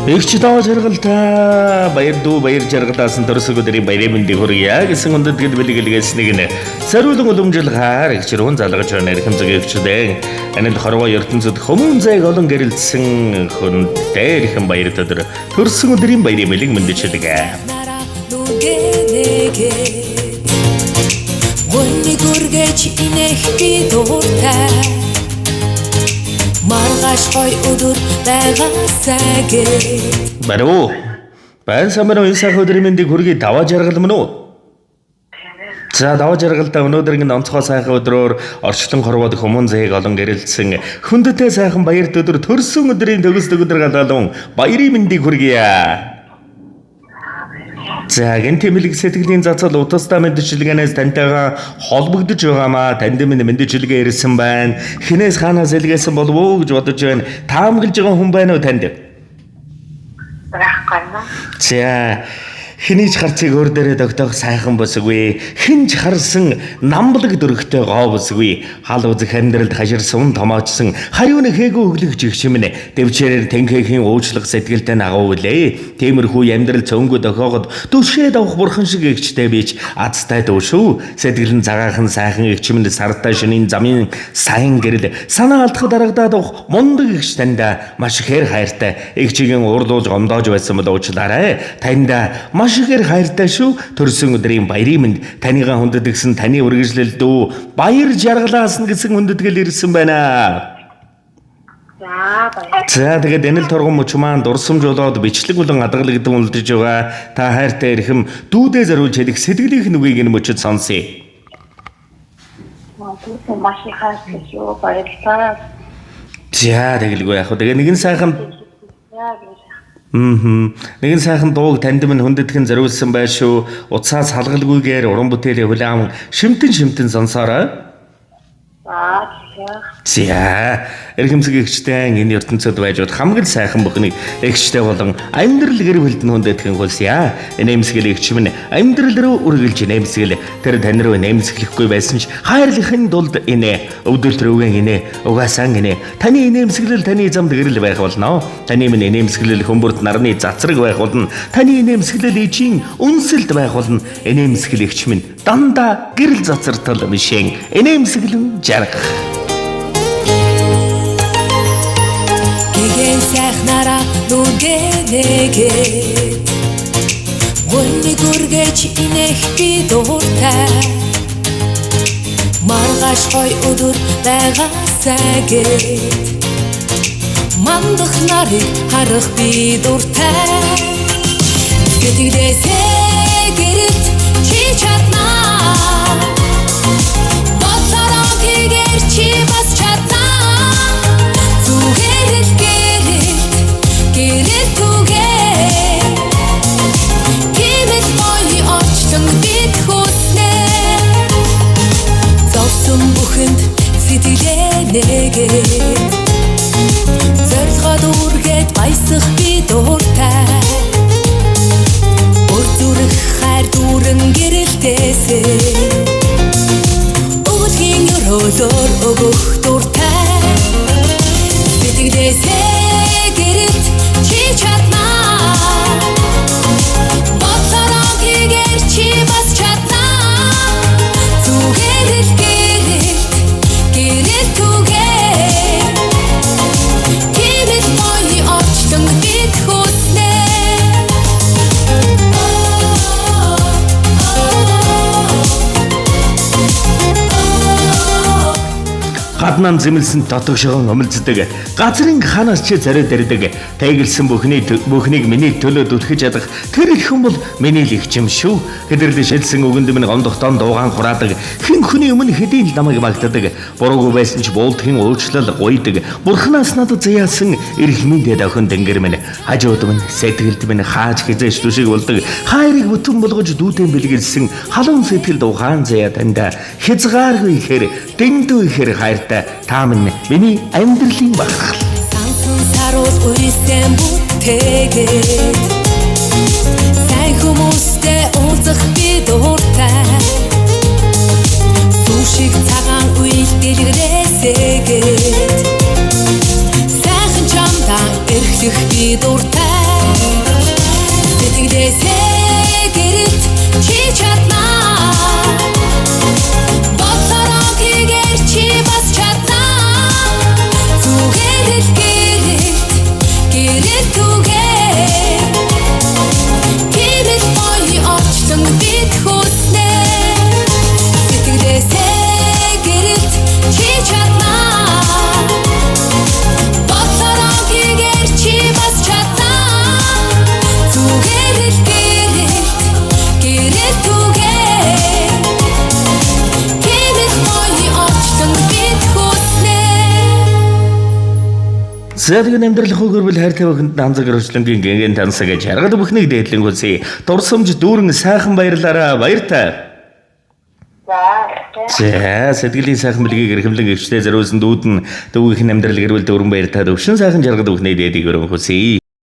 Игч доо жаргалтай баяр дүү баяр жаргалаасан дөрсөг өдрийн баярын мэндийг хүргье гэсэн үндэтгэл бэлгэлгээс нэг нь сариулан уламжлахаар игч рүүн залгаж байна эрхэмзэг игчдэн анил хорвоо ертөнцид хүмүүн зайг олон гэрэлтсэн хүндтэй эрхэм баяр өдөр төрсөн өдрийн баярын мэлэг мэндэж хэлгээ. Гүний гүргэж инэх би дууртай Маргаш гой өдөр байгаасаа гээ. Баруу. Байн самбар энэ сайхан өдрийн мэндийг хүргэе даваа жаргал мөн үү? За даваа жаргалтай өнөөдрийн онцгой сайхан өдрөөр орчлон хорвоод хүмүүн зээг олон гэрэлтсэн хүндтэй сайхан баяр өдөр төрсөн өдрийн төгс өдөр галаалун баярын мэндийг хүргэе. За гэн тэмэлэг сэтгэлийн зацал утастай мэдчилгээнээс тантайгаа холбогдож байгаамаа танд минь мэдчилгээ ирсэн байна. Хинээс хаанаас илгээсэн болов уу гэж бодож байна. Таамаглаж байгаа хүн байна уу танд? Байхгүй. За хинийч харцыг өөр дээрээ тогтоох сайхан босгүй хинч харсан намблаг дөрөгтэй гоо босгүй хал үзэх амьдралд хаширсан томоочсон хаюуны хээгүү өглөх жигшмэнэ дэвчээрээр тэнхээхийн уучлах сэтгэлтэй нагуу үлээ тиймэрхүү амьдрал цөнгө дохоогод түшээд авах бурхан шиг эгчтэй бич азтай дүүшүү сэтгэл нь цагаахан сайхан эгчмэнд сартай шөнийн замын сайн гэрэл санаа алдах дарагдаад авах мундаг эгч танда маш ихээр хайртай эгчигийн уурлуулж гомдоож байсан бол уучлаарай танда маш ихээр хайртай шүү төрсөн өдрийн баярын мэнд танийгаа хүндэтгсэн таны үргэлжлэл дүү баяр жаргалаасан гэсэн хүндэтгэл ирсэн байна. За тэгээд энэл торгон мөч маань дурсамж болоод бичлэг болон адгалагдсан үлдэж байгаа та хайртай эрхэм дүүдээ зориулж хэлэх сэтгэлийнх нь үгийг нь мөчөд сонсъё. Маш их хайртай шүү баярлалаа. За тэгэлгүй яг хөө тэгээ нэгэн сайхан нэгэн сайхан дууг танд минь хүндэтгэн зориулсан байшгүй уцаас халгалгүйгээр уран бүтээлийн хүлээм шимтэн сонсоорой. За эрхэмсэг эгчтэй энэ ертөнцид байж бод хамгийн сайхан бүхнийг эгчтэй болон амьдрал гэр бүлд нь хүндэтгэн хөлсье. Нэмсгэл эгч минь амьдрал руу үргэлж нэмсгэл тэр тань руу нэмсгэлэхгүй байсан ч хайрлахын тулд инэ өвдөлт рүүгэн инэ угаасаа инэ таны нэмсгэлэл таны замд гэрэл байх болно. Таны минь нэмсгэлэл хүмүүрт нарны цацраг байх болно. Таны нэмсгэлэл ичийн үнсэлд байх болно. Нэмсгэл эгч минь дандаа гэрэл цацартал мишэн нэмсгэлэн жаргах. Сайхнараа нүгэнэгээ Гүний гүргэж инэх би дууртай Маргаш гой өдөр байгаасаа гээ Мандах нарыг харах би дуртай Гэтгэлээсээ гэрэлт чи чаднаа Бодлороо хийгээр чи бас чаднаа Сэтгэлээгээд зорилгоо дүүргээд баясах би дууртай Өр зүрх хайр дүүрэн гэрэлтээсээ Өвөлхийн өрөөлөөр өгөх дуртай Сэтгэлээсээ гэрэлт чи чаднаа Бодлороо хийгээр чи бас чаднаа Зүгээр л гаднaan зэмлсэн дотогшогон өмөлцдөг газрын ханаас чи царай дэрдэг тэгэлсэн бүхнийг миний төлөө дүлхэж ядах тэр их хүн бол миний л ихчим шүү хэдэрл шилсэн үгэнд минь гомдохтон дуугаан хураадаг хэн хүний өмнө хэдийн намайг магтдаг буруугүй байсан ч буулдхийн уучлал гуйдаг бурхнаас надад заяасан эрх мэндэ охин дэнгэр минь хажууд минь сэтгэлд минь хааж хизээш түшиг болдог хайрыг бүтэн болгож дүүтэн бэлгэлсэн халуун сэтгэлд ухаан заяа танда хязгааргүй ихээр дэндүү ихээр хайртай та минь миний амьдралын багтаал Сансан саруул үйсэн бүтээгээд Сайн хүмүүстэй уулзах би дууртай Сүүшиг цагаан үйл дэлгэрээсээгээд Сайхан чамдаа эрхлэх би дууртай За тэгээд амьдрал хөгөрбөл хайртай бүхэнд Нанзаг өрчлөнгийн гинген тансаг жаргал бүхнийг дээдлэн хүсье. Дурсамж дүүрэн сайхан баярлаараа баяртай. За сэтгэлийн сайхан бэлгийг эрхэмлэн гэрчтэй зориулсан дүүд нь дүүгийнх нь амьдрал гэрвэл дүүрэн баяртай өвшин сайхан жаргал бүхнийг дээдэг өрөн хүсье.